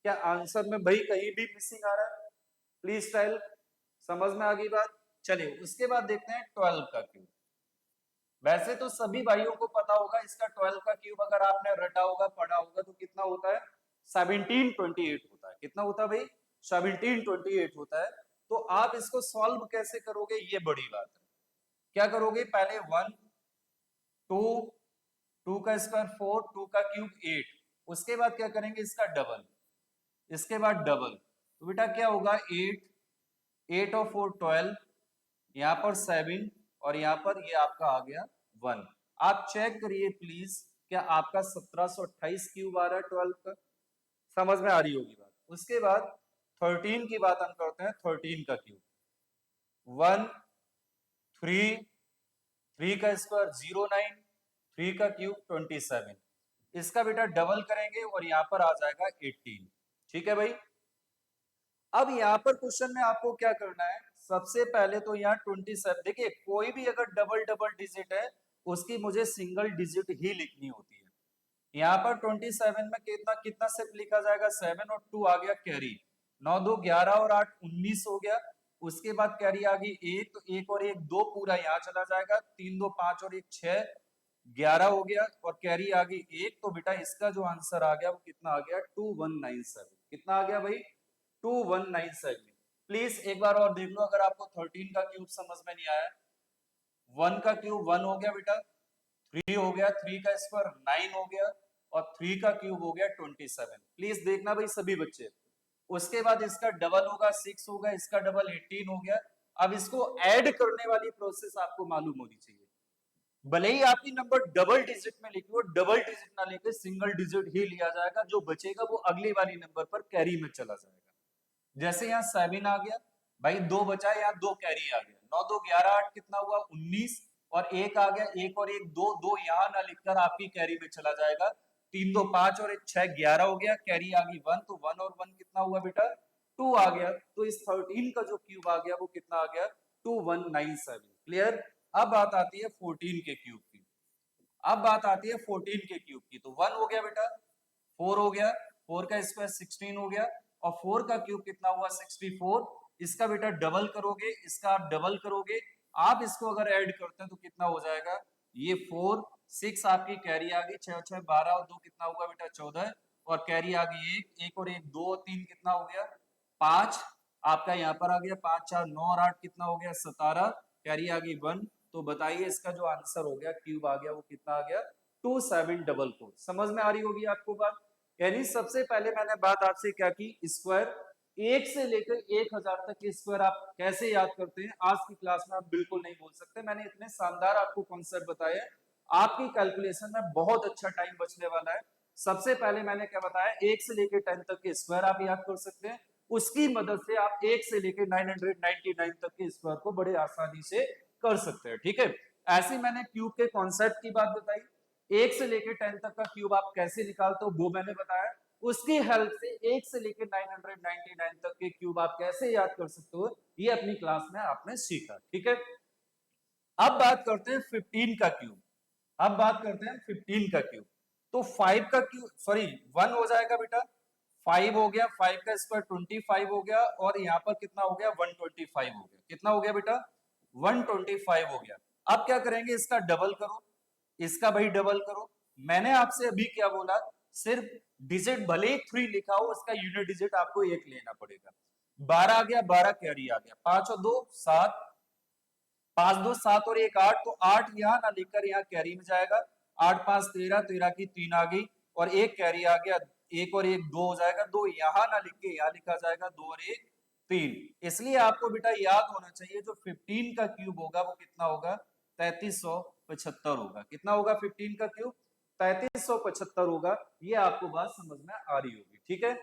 क्या आंसर में भाई कहीं भी मिसिंग आ रहा है, प्लीज टेल। समझ में आ गई बात। चलिए उसके बाद देखते हैं 12 का क्यूब। वैसे तो सभी भाइयों को पता होगा इसका 12 का क्यूब अगर आपने रटा होगा पढ़ा होगा तो कितना होता है 1728 होता है। कितना होता है भाई 1728 होता है। तो आप इसको सॉल्व कैसे करोगे ये बड़ी बात है। क्या करोगे पहले वन, टू, टू का स्क्वायर फोर, टू का क्यूब एट, उसके बाद क्या करेंगे इसका डबल, इसके बाद डबल, तो बेटा क्या होगा एट, एट और फोर 12, यहाँ पर 7, और यहाँ पर ये आपका आ गया 1। आप चेक करिए प्लीज क्या आपका 1728 क्यूब आ रहा है 12 का। समझ में आ रही होगी बात। उसके बाद 13 की बात हम करते हैं। 13 का क्यूब वन, थ्री, थ्री का स्क्वायर 09, थ्री का क्यूब 27, इसका बेटा डबल करेंगे और यहाँ पर आ जाएगा 18। ठीक है भाई। अब यहाँ पर क्वेश्चन में आपको क्या करना है, सबसे पहले तो यहाँ 27, देखिए कोई भी अगर डबल डबल डिजिट है उसकी मुझे सिंगल डिजिट ही लिखनी होती है। यहाँ पर 27 में कितना कितना से लिखा जाएगा 7 और 2 आ गया कैरी, 9 2 11 और 8 19 हो गया। उसके बाद कैरी आ गई एक, तो एक और एक दो पूरा यहाँ चला जाएगा, 3 2 5 और एक 6, 11 हो गया, और कैरी आ गई एक। तो बेटा इसका जो आंसर आ गया वो कितना आ गया 2197। कितना आ गया भाई 2197। प्लीज एक बार और देख लो अगर आपको 13 का क्यूब समझ में नहीं आया। वन का क्यूब वन हो गया बेटा, थ्री हो गया, थ्री का स्क्वायर 9 हो गया, और थ्री का क्यूब हो गया 27। प्लीज देखना भाई सभी बच्चे। उसके बाद इसका डबल होगा 6 होगा, इसका डबल 18 हो गया। अब इसको ऐड करने वाली प्रोसेस आपको मालूम होनी चाहिए। भले ही आपकी नंबर डबल डिजिट में लिखी हो, डबल डिजिट ना लेके सिंगल डिजिट ही लिया जाएगा, जो बचेगा वो अगली वाली नंबर पर कैरी में चला जाएगा। जैसे यहाँ 7 आ गया भाई, दो बचा, यहाँ दो कैरी आ गया, 9 2 11 8 कितना हुआ 19, और एक आ गया, एक और एक दो, दो यहाँ ना लिखकर आपकी कैरी में चला जाएगा, 3 2 5 और एक 6 11 हो गया, कैरी आ गई 1, तो 1 और 1 कितना हुआ बेटा 2 आ गया। तो इस 13 का जो क्यूब आ गया वो कितना आ गया 2197। क्लियर। अब बात आती है 14 के क्यूब की। अब बात आती है 14 के क्यूब की। तो 1 हो गया बेटा, 4 हो गया, 4 का स्क्वायर 16 हो गया, और 4 का क्यूब कितना हुआ 64। इसका बेटा डबल करोगे, इसका आप डबल करोगे, आप इसको अगर ऐड करते हैं तो कितना हो जाएगा ये 4, 6 आपकी कैरी आ गई, 6 6 12 और 2 कितना होगा बेटा 14, और कैरी आ गई एक, एक और एक 2 और 3 कितना हो गया 5, आपका यहाँ पर आ गया 5 4 9 और 8 कितना हो गया 17, कैरी आ गई 1। तो बताइए इसका जो आंसर हो गया क्यूब आ गया वो कितना आ गया 2744। समझ में आ रही होगी आपको बात। यानी सबसे पहले मैंने बात आपसे क्या की, स्क्वायर एक से लेकर 1000 तक के स्क्वायर आप कैसे याद करते हैं आज की क्लास में आप बिल्कुल नहीं बोल सकते। मैंने इतने शानदार आपको कॉन्सेप्ट बताया, आपकी कैलकुलेशन में बहुत अच्छा टाइम बचने वाला है। सबसे पहले मैंने क्या बताया, एक से लेकर 10 तक के स्क्वायर आप याद कर सकते हैं, उसकी मदद से आप एक से लेकर 999 तक के स्क्वायर को बड़े आसानी से कर सकते हैं। ठीक है, ऐसे मैंने क्यूब के कॉन्सेप्ट की बात बताई, एक से लेकर 10 तक का क्यूब आप कैसे निकालते हो वो मैंने बताया, उसकी हेल्प से एक से लेकर 999 तक के क्यूब आप कैसे याद कर सकते हो ये अपनी क्लास में आपने सीखा। ठीक है, अब बात करते हैं 15 का क्यूब। अब बात करते हैं 15 का क्यूब। तो 5 का क्यूब सॉरी 1 हो जाएगा बेटा, 5 हो गया, 5 का स्क्वायर 25 हो गया, और यहाँ पर कितना हो गया 125 हो गया। कितना हो गया बेटा 125 हो गया। अब क्या करेंगे, इसका डबल करो, इसका भाई डबल करो। मैंने आपसे अभी क्या बोला, सिर्फ डिजिट भले ही 3 लिखा हो उसका यूनिट डिजिट आपको एक लेना पड़ेगा। 12 आ गया, 12 कैरी आ गया, 5 और 2 7, 5 2 7 और एक 8, तो 8 यहाँ ना लिखकर यहाँ कैरी में जाएगा, 8 5 13, 13 की 3 आ गई, और एक कैरी आ गया, एक और एक 2 हो जाएगा, 2 यहाँ ना लिख के यहाँ लिखा जाएगा, 2 और एक 3। इसलिए आपको बेटा याद होना चाहिए जो 15 का क्यूब होगा वो कितना होगा 3375 होगा। कितना होगा 15 का क्यूब? 3375 होगा। ये आपको बात समझ में आ रही होगी, ठीक है।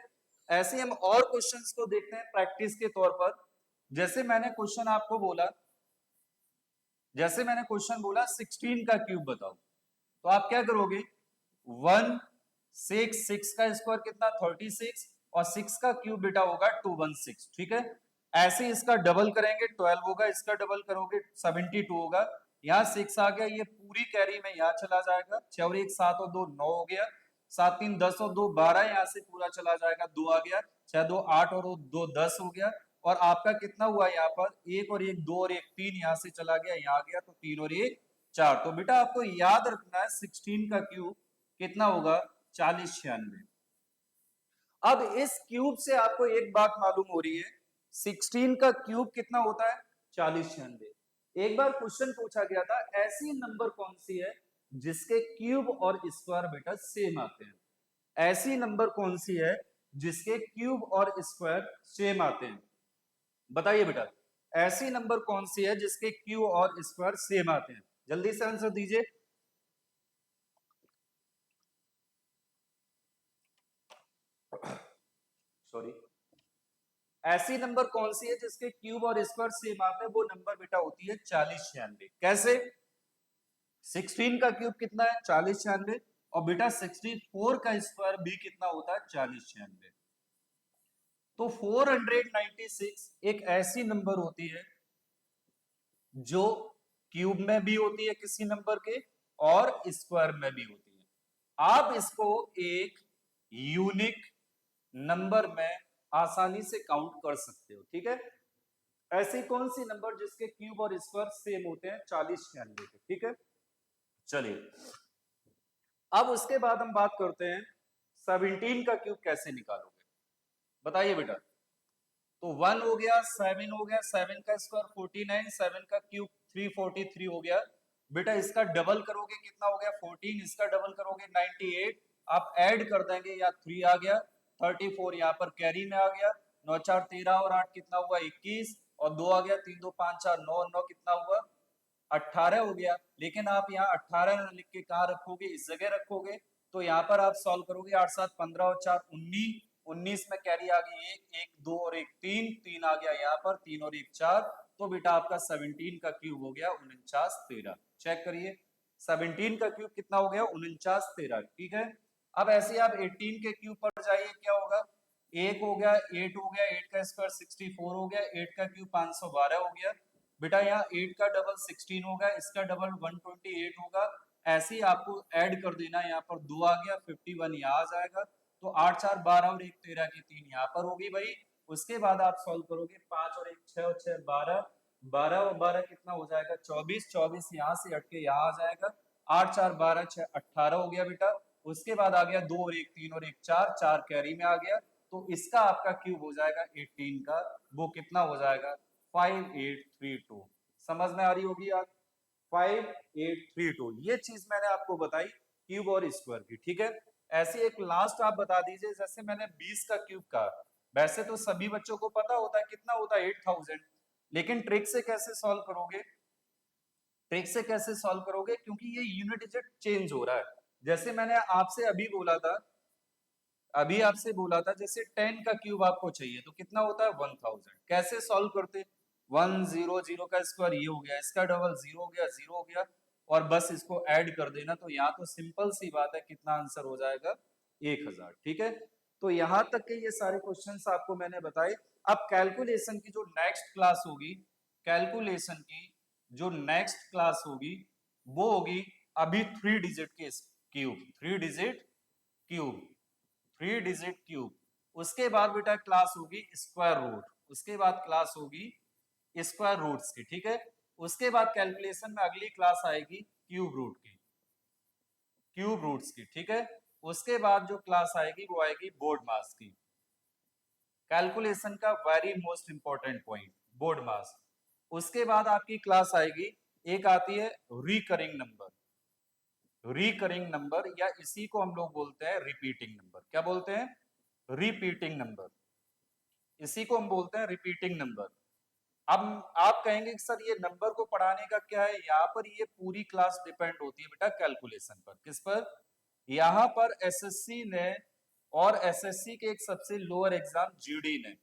ऐसे हम और क्वेश्चंस को देखते हैं प्रैक्टिस के तौर पर। जैसे मैंने क्वेश्चन आपको बोला, जैसे मैंने क्वेश्चन बोला 16 का क्यूब बताओ, तो आप क्या करोगे? 1 6 6 का स्क्वायर कितना 36 और 6 का क्यूब बेटा होगा 216, ठीक है। ऐसे इसका डबल करेंगे 12 होगा, इसका डबल करोगे 72 होगा। यहाँ 6 आ गया, ये पूरी कैरी में यहाँ चला जाएगा। 6 और 1 7 और 2 9 हो गया, 7 3 10 और 2 12, यहाँ से पूरा चला जाएगा, 2 आ गया, 6 2 8 और 2 10 हो गया। और आपका कितना हुआ यहाँ पर? 1 और 1 2 और 1 3, यहाँ से चला गया, यहाँ आ गया, तो 3 और 1 4। तो बेटा आपको याद रखना है 16 का क्यूब कितना होगा? 4096। अब इस क्यूब से आपको एक बात मालूम हो रही है, 16 का क्यूब कितना होता है? 4096। एक बार क्वेश्चन पूछा गया था, ऐसी नंबर कौन सी है जिसके क्यूब और स्क्वायर बेटा सेम आते हैं? ऐसी नंबर कौन सी है जिसके क्यूब और स्क्वायर सेम आते हैं? बताइए बेटा, ऐसी नंबर कौन सी है जिसके क्यूब और स्क्वायर सेम आते हैं? जल्दी से आंसर दीजिए। सॉरी, ऐसी नंबर कौन सी है जिसके क्यूब और स्क्वायर सेम आते हैं? वो नंबर बेटा होती है 4096। कैसे? 16 का क्यूब कितना है? 4096। और बेटा 64 का स्क्वायर भी कितना होता है? 4096। तो 496 एक ऐसी नंबर होती है जो क्यूब में भी होती है किसी नंबर के, और स्क्वायर में भी होती है। आप इसको एक यूनिक नंबर में आसानी से काउंट कर सकते हो, ठीक है। ऐसी कौन सी नंबर जिसके क्यूब और स्क्वायर सेम होते हैं? 4096 के, ठीक है। चलिए, अब उसके बाद हम बात करते हैं 17 का क्यूब कैसे निकालोगे। बताइए बेटा। तो 1 हो गया, 7 हो गया, 7 का स्क्वायर 49, 7 का क्यूब 343 हो गया। बेटा इसका डबल करोगे कितना हो गया? 14, इसका डबल करोगे 98। आप ऐड कर देंगे, या 3 आ गया, 34 यहाँ पर कैरी में आ गया, 9 4 13 और 8 कितना हुआ? 21, और 2 आ गया, 3 2 5 4 9 9 कितना हुआ? 18 हो गया। लेकिन आप यहाँ 18 लिख के कहाँ रखोगे? इस जगह रखोगे। तो यहाँ पर आप सॉल्व करोगे, 8 7 15 और 4 19, 19 में कैरी आ गई 1 1 2 और 1 3, 3 आ गया यहाँ पर, 3 और 1 4। तो बेटा आपका 17 का क्यूब हो गया 49 13। चेक करिए, 17 का क्यूब कितना हो गया? 49 13, ठीक है। अब ऐसे आप 18 के क्यूब पर जाइए, क्या होगा? 1 हो गया, 8 हो गया, 8 का स्क्वायर 64 हो गया, 8 का क्यूब 512 हो गया। बेटा यहाँ 8 का डबल 16 होगा, इसका डबल 128 होगा। ऐसे ही आपको ऐड कर देना, यहाँ पर 2 आ गया, 51 यहाँ आ जाएगा। तो 8 4 12 और 1 13 की 3 यहाँ पर होगी भाई। उसके बाद आप सॉल्व करोगे, 5 और 1 6 और 6 12, 12 और 12 कितना हो जाएगा? 24, 24 यहाँ से हट के यहाँ आ जाएगा। 8 4 12 6 18 हो गया बेटा। उसके बाद आ गया 2 और 1 3 और 1 4, 4 कैरी में आ गया। तो इसका आपका क्यूब हो जाएगा 18 का, वो कितना हो जाएगा? 5832। समझ में आ रही होगी यार? 5832, ये चीज मैंने आपको बताई क्यूब और स्क्वायर की, ठीक है। ऐसे एक लास्ट आप बता दीजिए, जैसे मैंने 20 का क्यूब कहा, वैसे तो सभी बच्चों को पता होता है कितना होता है? 8000। लेकिन ट्रिक से कैसे सॉल्व करोगे? ट्रिक से कैसे सॉल्व करोगे? क्योंकि ये यूनिट डिजिट चेंज हो रहा है। जैसे मैंने आपसे अभी आपसे बोला था, जैसे 10 का क्यूब आपको चाहिए तो कितना होता है? 1000। कैसे सॉल्व करते? 1 0 0 का स्क्वायर ये हो गया, इसका डबल 0 हो गया, 0 हो गया, और बस इसको ऐड कर देना। तो यहाँ तो सिंपल सी बात है, कितना आंसर हो जाएगा? 1000, ठीक है। तो यहाँ तक के ये सारे क्वेश्चंस आपको मैंने बताए। अब कैलकुलेशन की जो नेक्स्ट क्लास होगी, कैलकुलेशन की जो नेक्स्ट क्लास होगी, वो होगी अभी 3 डिजिट के cube, 3 digit cube, 3 digit cube. उसके बाद बेटा क्लास होगी स्क्वायर रूट, उसके बाद क्लास होगी स्क्वायर रूट्स की, ठीक है। उसके बाद कैलकुलेशन में अगली क्लास आएगी क्यूब रूट की, क्यूब रूट्स की, ठीक है। उसके बाद जो क्लास आएगी वो आएगी बोर्ड मास की। कैलकुलेशन का very most important point, board mass. उसके बाद आपकी क्लास आएगी, एक आती है रिकरिंग नंबर, रिकरिंग नंबर, या इसी को हम लोग बोलते हैं रिपीटिंग नंबर। क्या बोलते हैं? Repeating number. इसी को हम बोलते हैं रिपीटिंग नंबर। अब आप कहेंगे कि सर ये नंबर को पढ़ाने का क्या है, यहाँ पर ये पूरी क्लास डिपेंड होती है बेटा कैलकुलेशन पर। किस पर? यहाँ पर एसएससी ने और एसएससी के एक सबसे लोअर एग्जाम जीडी ने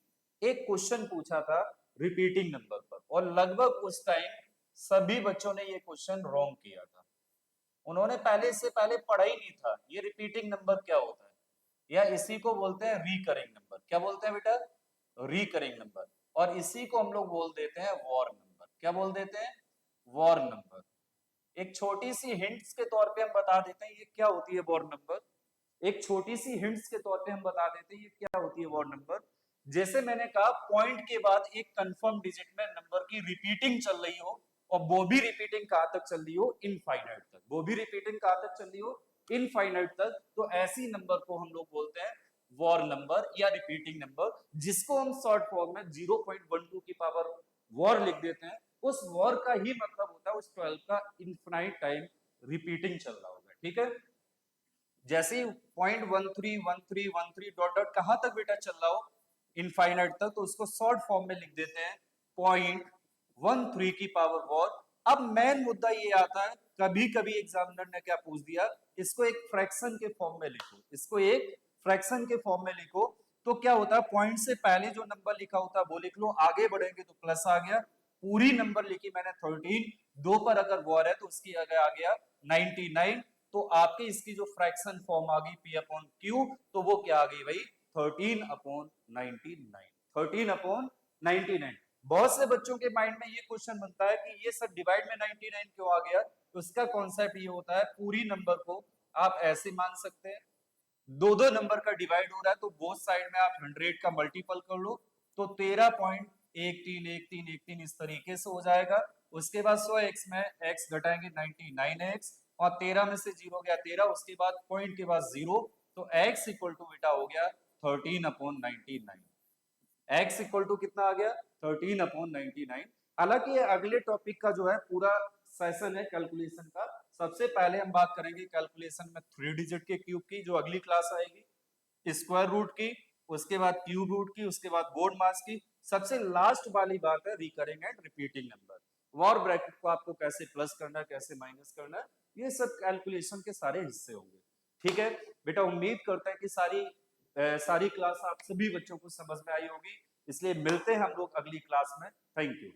एक क्वेश्चन पूछा था रिपीटिंग नंबर पर, और लगभग उस टाइम सभी बच्चों ने ये क्वेश्चन रॉन्ग किया था। उन्होंने पहले से पहले पढ़ा ही नहीं था ये रिपीटिंग नंबर क्या होता है, या इसी को बोलते हैं रिकरिंग नंबर। क्या बोलते हैं बेटा? Recurring number. और इसी को हम लोग बोल देते हैं वॉर नंबर। क्या बोल देते हैं? War number. एक छोटी सी हिंट्स के तौर पे हम बता देते हैं ये क्या होती है वॉर नंबर। एक छोटी सी हिंट्स के तौर पे हम बता देते हैं ये क्या होती है वॉर नंबर। जैसे मैंने कहा पॉइंट के बाद एक कंफर्म डिजिट में नंबर की रिपीटिंग चल रही हो, और वो भी रिपीटिंग कहां तक चल रही हो? इनफाइनाइट तक। वो भी रिपीटिंग कहां तक चल रही हो? इनफाइनाइट तक। तो ऐसी नंबर को हम लोग बोलते हैं वॉर नंबर या रिपीटिंग नंबर, जिसको हम शॉर्ट फॉर्म में 0.12 की पावर वॉर लिख देते हैं। उस वॉर का ही मतलब होता है उस 12 का इन्फिनाइट टाइम रिपीटिंग चल रहा होगा। ठीक है? जैसे ही 0.131313 डॉट डॉट कहां तक बेटा चल रहा हो? इनफाइनाइट तक। तो उसको शॉर्ट फॉर्म में लिख देते हैं 0.13 की पावर वॉर। अब मेन मुद्दा ये आता है, कभी कभी एग्जामिनर ने क्या पूछ दिया, इसको एक फ्रैक्शन के फॉर्म में लिखो, इसको एक फ्रैक्शन के फॉर्म में लिखो। तो क्या होता है, पॉइंट से पहले जो नंबर लिखा होता है वो लिख लो, आगे बढ़ेंगे तो प्लस आ गया। पूरी नंबर लिखी मैंने 13, दो पर अगर वॉर है तो उसकी आगे आ गया 99। तो आपकी इसकी जो फ्रैक्शन फॉर्म आ गई पी अपॉन क्यू, तो वो क्या आ गई भाई? 13/99। 13/99। बहुत से बच्चों के माइंड में ये क्वेश्चन बनता है कि ये सर डिवाइड में 99 क्यों आ गया? तो उसका कॉन्सेप्ट ये होता है, पूरी नंबर को आप ऐसे मान सकते हैं, दो दो नंबर का डिवाइड हो रहा है तो बोथ साइड में आप 100 का मल्टीपल कर लो, तो 13.131313 इस तरीके से हो जाएगा। उसके बाद 100x में x घटाएंगे 99x, और 13 में से 0 गया 13, उसके बाद पॉइंट के बाद 0, तो x इक्वल टू बेटा हो गया 13/99। x इक्वल टू कितना आ गया? 13/99। हालांकि ये अगले टॉपिक का जो है पूरा सेशन है कैलकुलेशन का। सबसे पहले हम बात करेंगे कैलकुलेशन में 3 डिजिट के क्यूब की, जो अगली क्लास आएगी, स्क्वायर रूट की, उसके बाद क्यूब रूट की, उसके बाद बोर्ड मास की। सबसे लास्ट वाली बात है recurring and repeating number. War bracket को आपको कैसे प्लस करना है, कैसे माइनस करना है, ये सब कैलकुलेशन के सारे हिस्से होंगे। ठीक है बेटा, उम्मीद करते हैं कि सारी क्लास आप सभी बच्चों को समझ में आई होगी। इसलिए मिलते हैं हम लोग अगली क्लास में। Thank you.